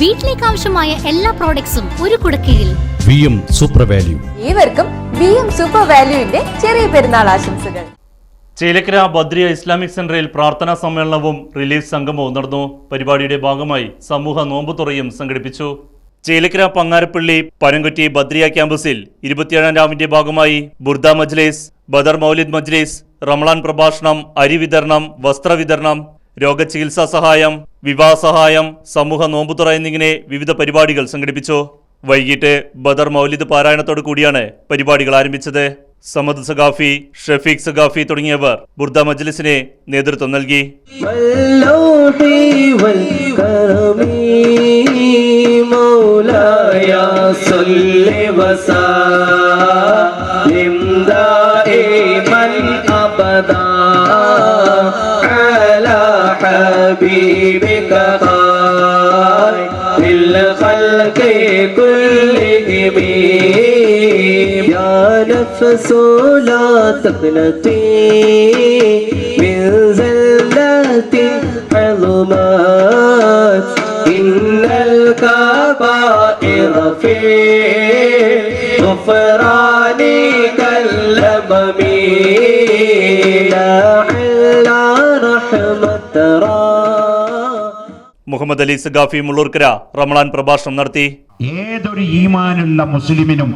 വീട്ടിലേക്ക് ആവശ്യമായ എല്ലാ പ്രോഡക്ട്സും ഒരു കുടക്കീഴിൽ. VM super value. ഏവർക്കും VM സൂപ്പർ വാല്യൂവിന്റെ ചെറിയ പെരുന്നാൾ ആശംസകൾ. ചേലക്കര ബദ്രിയ ഇസ്ലാമിക് സെന്ററിൽ പ്രാർത്ഥനാ സമ്മേളനവും റിലീഫ് സംഗമവും നടന്നു. പരിപാടിയുടെ ഭാഗമായി സമൂഹ നോമ്പുതുറയും സംഘടിപ്പിച്ചു. ചേലക്കര പങ്ങാരപ്പള്ളി പനംകുറ്റി ബദ്രിയ ക്യാമ്പസിൽ 27-ാം രാവിന്റെ ഭാഗമായി ബുർദ മജ്ലിസ്, ബദർ മൗലിദ് മജ്ലിസ്, റമളാൻ പ്രഭാഷണം, അരി വിതരണം, വസ്ത്രവിതരണം, രോഗചികിത്സാ സഹായം, വിവാഹ സഹായം, സമൂഹ നോമ്പുതുറ എന്നിങ്ങനെ വിവിധ പരിപാടികൾ സംഘടിപ്പിച്ചു. വൈകിട്ട് ബദർ മൗലിദ് പാരായണത്തോടു കൂടിയാണ് പരിപാടികൾ ആരംഭിച്ചത്. സമദ് സഖാഫി, ഷഫീഖ് സഖാഫി തുടങ്ങിയവർ ബുർദ മജ്ലിസിന് നേതൃത്വം നൽകി. حبيبك خير الخلق كلهم يا نفس لا تقنطي من زلة عظمات إن الكبائر في غفران كالأمم لعل رحمة മുഹമ്മദ് അലി സഖാഫി മുള്ളൂർക്കര റമളാൻ പ്രഭാഷണം നടത്തി. ഏതൊരു ഈമാനുള്ള മുസ്ലിമിനും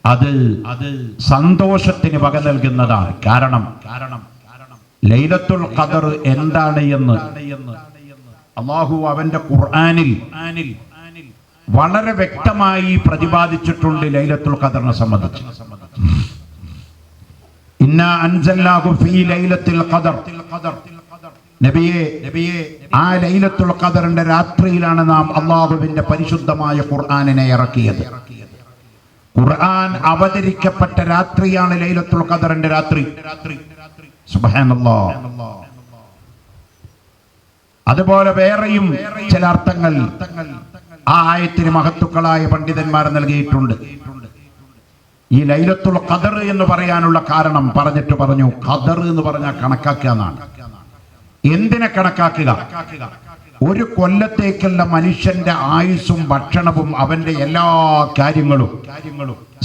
അത് സന്തോഷത്തിന് വക നൽകുന്നതാണ്. കാരണം ലൈലത്തുൽ ഖദർ എന്താണ് എന്ന് അല്ലാഹു അവന്റെ ഖുർആനിൽ വളരെ വ്യക്തമായി പ്രതിപാദിച്ചിട്ടുണ്ട്. ലൈലത്തുൽ ഖദറിനെ സംബന്ധിച്ച് ഇന്നാ അൻസൽനാഹു ഫീ ലൈലത്തുൽ ഖദർ, നബിയെ ആ ലൈലത്തുൽ ഖദറിന്റെ രാത്രിയിലാണ് നാം അല്ലാഹുവിന്റെ പരിശുദ്ധമായ ഖുർആനിനെ ഇറക്കിയത്. ഖുർആൻ അവതരിക്കപ്പെട്ട രാത്രിയാണ് ലൈലത്തുൽ ഖദറിന്റെ രാത്രി. സുബ്ഹാനല്ലാഹ്. അതുപോലെ വേറെയും ചില അർത്ഥങ്ങൾ ആ ആയത്തിന് മഹത്തുക്കളായ പണ്ഡിതന്മാർ നൽകിയിട്ടുണ്ട്. ഈ ലൈലത്തുൽ ഖദർ എന്ന് പറയാനുള്ള കാരണം പറഞ്ഞു ഖദർ എന്ന് പറഞ്ഞാൽ കണക്കാക്കുക എന്നാണ്. എന്തിനെ കണക്കാക്കുക? ഒരു കൊല്ലത്തേക്കുള്ള മനുഷ്യന്റെ ആയുസ്സും ഭക്ഷണവും അവന്റെ എല്ലാ കാര്യങ്ങളും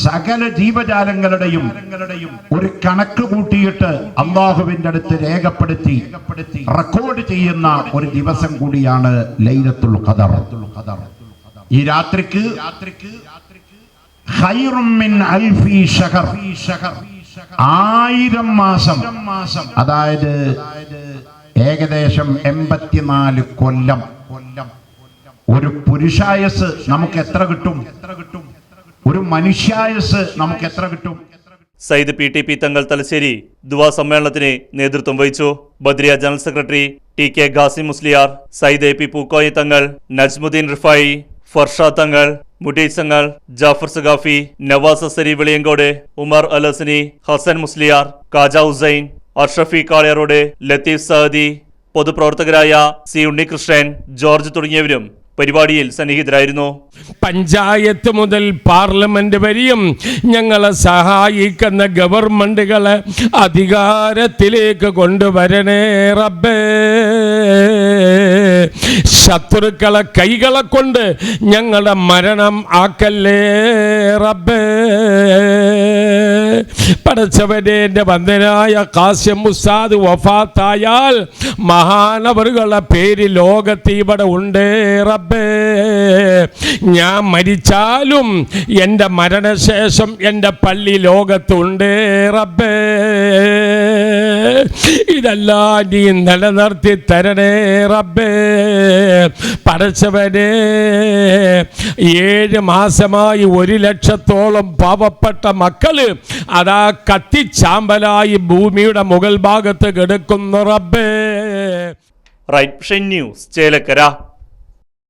സകല ജീവജാലങ്ങളുടെയും ഒരു കണക്ക് കൂട്ടിയിട്ട് അല്ലാഹുവിന്റെ അടുത്ത് രേഖപ്പെടുത്തി റെക്കോർഡ് ചെയ്യുന്ന ഒരു ദിവസം കൂടിയാണ് ലൈലത്തുൽ ഖദർ. ഈ രാത്രിക്ക് ഖൈറും മിൻ അൽഫി ശഹർ, 1000 മാസം, അതായത് ഏകദേശം 84 കൊല്ലം. ഒരു പുരുഷായസ് നമുക്ക് എത്ര കിട്ടും? ഒരു മനുഷ്യായസ് നമുക്ക് എത്ര കിട്ടും? സയ്യിദ് PTP തങ്ങൾ തലശ്ശേരി ദുആ സമ്മേളനത്തിന് നേതൃത്വം വഹിച്ചു. Badriya general secretary TK Khasim Musliyar, Sayyid AP Pookoya Thangal, Najmuddeen Rifai, Farshad Thangal, Mudees Thangal, Jafar Saqafi, Nawas Azhari Veliyankode, Umar Alasani, Hasan Musliyar, Khaja Hussain, Ashrafi Kaliyarode, Latheef Saadi, പൊതുപ്രവർത്തകരായ C ഉണ്ണികൃഷ്ണൻ, ജോർജ് തുടങ്ങിയവരും പരിപാടിയിൽ സന്നിഹിതരായിരുന്നു. പഞ്ചായത്ത് മുതൽ പാർലമെന്റ് വരെയും ഞങ്ങളെ സഹായിക്കുന്ന ഗവൺമെന്റുകളെ അധികാരത്തിലേക്ക് കൊണ്ടുവരണേ റബ്ബേ. ശത്രുക്കളെ കൈകളെ കൊണ്ട് ഞങ്ങളുടെ മരണം ആക്കല്ലേ റബ്ബേ. പടച്ചവനെ, എൻ്റെ വന്ദനായ ഖാസിം ഉസ്താദ് വഫാത്തായാൽ മഹാനവറുകളുടെ പേര് ലോകത്ത് ഇവിടെ ഉണ്ട് റബ്ബേ. ഞാൻ മരിച്ചാലും എൻ്റെ മരണശേഷം എൻ്റെ പള്ളി ലോകത്തുണ്ട് റബ്ബേ. ഇതെല്ലാം നീ നിലനിർത്തി തരണേ റബ്ബേ. പടച്ചവനെ, 7 മാസമായി 1 ലക്ഷത്തോളം പാവപ്പെട്ട മക്കള് അതാ കത്തിച്ചാമ്പലായി ഭൂമിയുടെ മുകൾ ഭാഗത്ത് കിടക്കുന്നു റബ്ബേ. Right news Chelakkara.